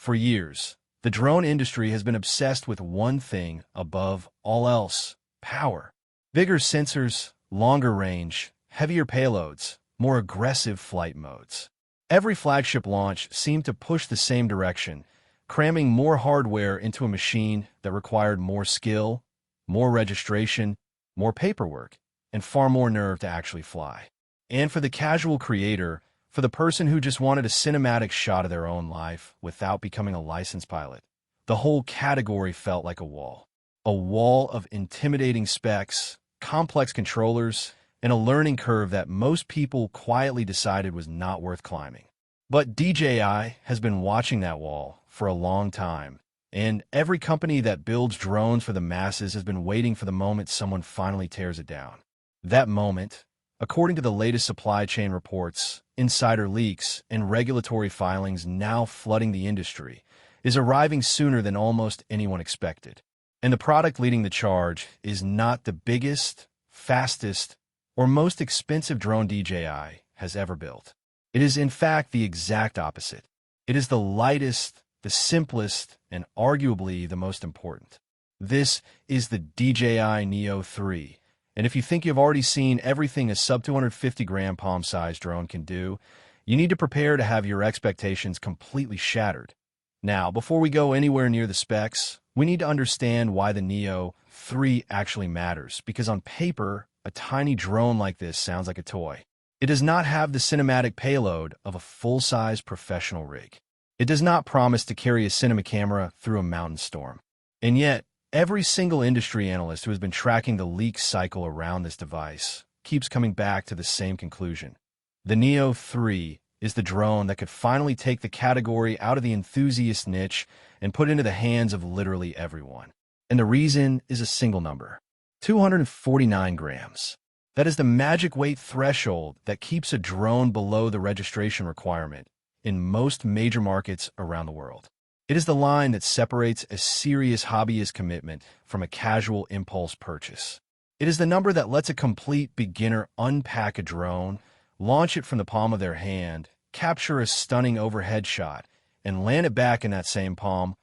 For years, the drone industry has been obsessed with one thing above all else: power. Bigger sensors, longer range, heavier payloads, more aggressive flight modes. Every flagship launch seemed to push the same direction, cramming more hardware into a machine that required more skill, more registration, more paperwork, and far more nerve to actually fly. And for the casual creator, for the person who just wanted a cinematic shot of their own life without becoming a licensed pilot, the whole category felt like a wall. A wall of intimidating specs, complex controllers, and a learning curve that most people quietly decided was not worth climbing. But DJI has been watching that wall for a long time, and every company that builds drones for the masses has been waiting for the moment someone finally tears it down. That moment, according to the latest supply chain reports, insider leaks, and regulatory filings now flooding the industry, is arriving sooner than almost anyone expected. And the product leading the charge is not the biggest, fastest, or most expensive drone DJI has ever built. It is in fact the exact opposite. It is the lightest, the simplest, and arguably the most important. This is the DJI Neo 3. And if you think you've already seen everything a sub-250g palm-sized drone can do, you need to prepare to have your expectations completely shattered. Now, before we go anywhere near the specs, we need to understand why the Neo 3 actually matters, because on paper, a tiny drone like this sounds like a toy. It does not have the cinematic payload of a full-size professional rig. It does not promise to carry a cinema camera through a mountain storm. And yet, every single industry analyst who has been tracking the leak cycle around this device keeps coming back to the same conclusion. The Neo 3 is the drone that could finally take the category out of the enthusiast niche and put it into the hands of literally everyone. And the reason is a single number: 249 grams. That is the magic weight threshold that keeps a drone below the registration requirement in most major markets around the world. It is the line that separates a serious hobbyist commitment from a casual impulse purchase. It is the number that lets a complete beginner unpack a drone, launch it from the palm of their hand, capture a stunning overhead shot, and land it back in that same palm,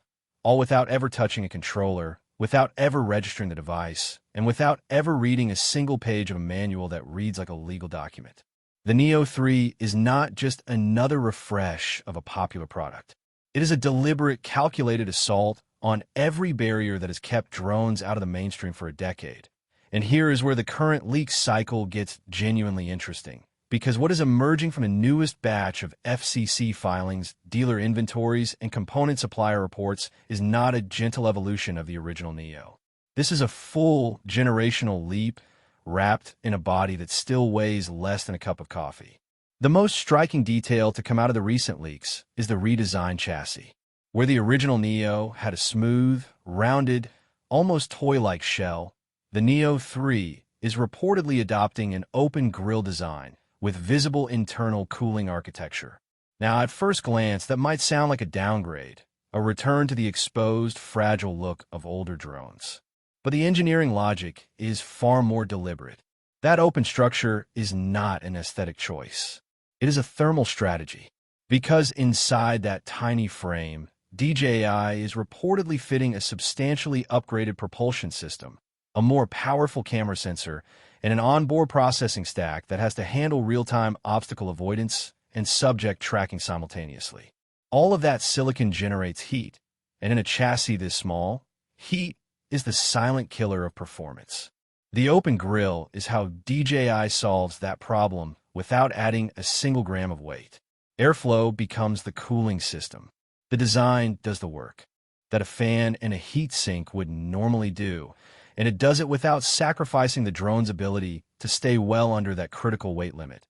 all without ever touching a controller, without ever registering the device, and without ever reading a single page of a manual that reads like a legal document. The Neo 3 is not just another refresh of a popular product. It is a deliberate, calculated assault on every barrier that has kept drones out of the mainstream for a decade. And here is where the current leak cycle gets genuinely interesting, because what is emerging from the newest batch of FCC filings, dealer inventories, and component supplier reports is not a gentle evolution of the original Neo. This is a full generational leap wrapped in a body that still weighs less than a cup of coffee. The most striking detail to come out of the recent leaks is the redesigned chassis. Where the original Neo had a smooth, rounded, almost toy-like shell, the Neo 3 is reportedly adopting an open-grille design with visible internal cooling architecture. Now, at first glance, that might sound like a downgrade, a return to the exposed, fragile look of older drones. But the engineering logic is far more deliberate. That open structure is not an aesthetic choice. It is a thermal strategy. Because inside that tiny frame, DJI is reportedly fitting a substantially upgraded propulsion system, a more powerful camera sensor, and an onboard processing stack that has to handle real-time obstacle avoidance and subject tracking simultaneously. All of that silicon generates heat, and in a chassis this small, heat is the silent killer of performance. The open grille is how DJI solves that problem without adding a single gram of weight. Airflow becomes the cooling system. The design does the work that a fan and a heat sink would normally do, and it does it without sacrificing the drone's ability to stay well under that critical weight limit.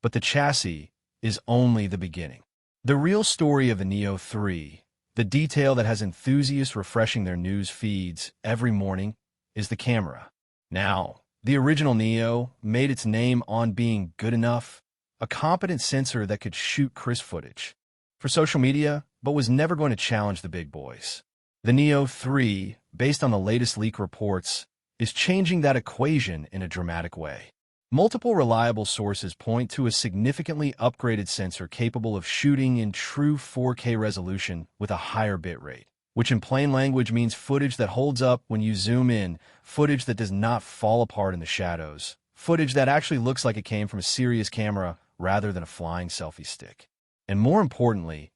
But the chassis is only the beginning. The real story of the Neo 3, the detail that has enthusiasts refreshing their news feeds every morning, is the camera. Now, the original Neo made its name on being good enough, a competent sensor that could shoot crisp footage for social media, but was never going to challenge the big boys. The Neo 3, based on the latest leak reports, is changing that equation in a dramatic way. Multiple reliable sources point to a significantly upgraded sensor capable of shooting in true 4K resolution with a higher bitrate, which in plain language means footage that holds up when you zoom in, footage that does not fall apart in the shadows, footage that actually looks like it came from a serious camera rather than a flying selfie stick. And more importantly,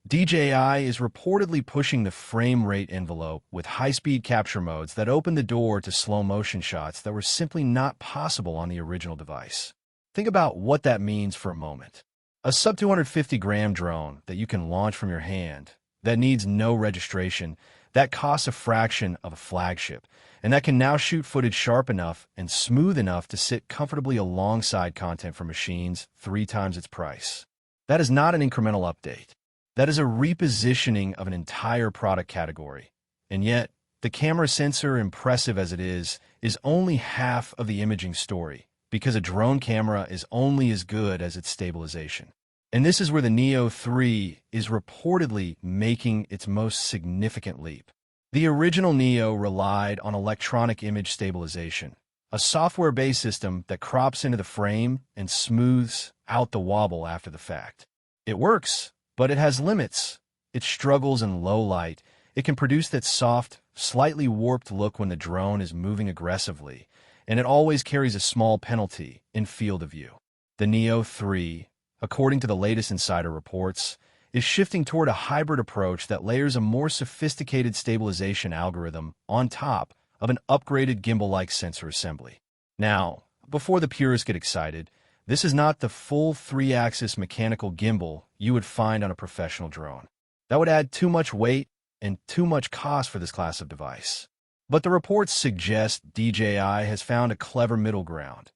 DJI is reportedly pushing the frame rate envelope with high-speed capture modes that open the door to slow-motion shots that were simply not possible on the original device. Think about what that means for a moment. A sub-250g drone that you can launch from your hand, that needs no registration, that costs a fraction of a flagship, and that can now shoot footage sharp enough and smooth enough to sit comfortably alongside content from machines 3 times its price. That is not an incremental update. That is a repositioning of an entire product category. And yet, the camera sensor, impressive as it is only half of the imaging story, because a drone camera is only as good as its stabilization. And this is where the Neo 3 is reportedly making its most significant leap. The original Neo relied on electronic image stabilization, a software-based system that crops into the frame and smooths out the wobble after the fact. It works, but it has limits. It struggles in low light. It can produce that soft, slightly warped look when the drone is moving aggressively, and it always carries a small penalty in field of view. The Neo 3, according to the latest insider reports, is shifting toward a hybrid approach that layers a more sophisticated stabilization algorithm on top of an upgraded gimbal-like sensor assembly. Now, before the purists get excited, this is not the full 3-axis mechanical gimbal you would find on a professional drone. That would add too much weight and too much cost for this class of device. But the reports suggest DJI has found a clever middle ground,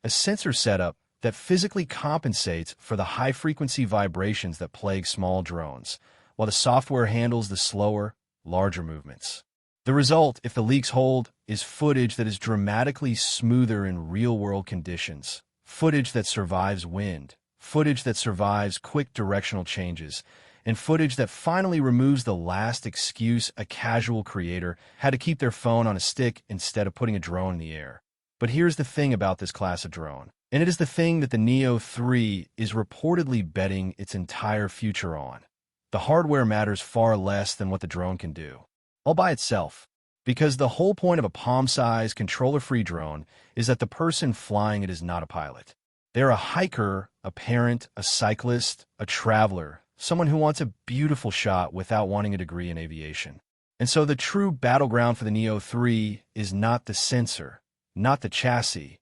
a sensor setup that physically compensates for the high-frequency vibrations that plague small drones, while the software handles the slower, larger movements. The result, if the leaks hold, is footage that is dramatically smoother in real-world conditions, footage that survives wind, footage that survives quick directional changes, and footage that finally removes the last excuse a casual creator had to keep their phone on a stick instead of putting a drone in the air. But here's the thing about this class of drone, and it is the thing that the Neo 3 is reportedly betting its entire future on. The hardware matters far less than what the drone can do, all by itself. Because the whole point of a palm-sized, controller-free drone is that the person flying it is not a pilot. They're a hiker, a parent, a cyclist, a traveler, someone who wants a beautiful shot without wanting a degree in aviation. And so the true battleground for the Neo 3 is not the sensor, not the chassis,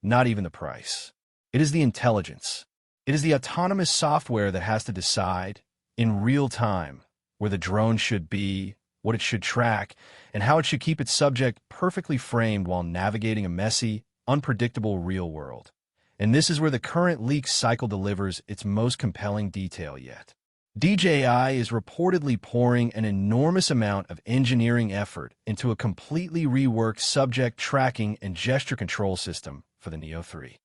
not even the price. It is the intelligence. It is the autonomous software that has to decide, in real time, where the drone should be, what it should track, and how it should keep its subject perfectly framed while navigating a messy, unpredictable real world. And this is where the current leaks cycle delivers its most compelling detail yet. DJI is reportedly pouring an enormous amount of engineering effort into a completely reworked subject tracking and gesture control system for the Neo 3.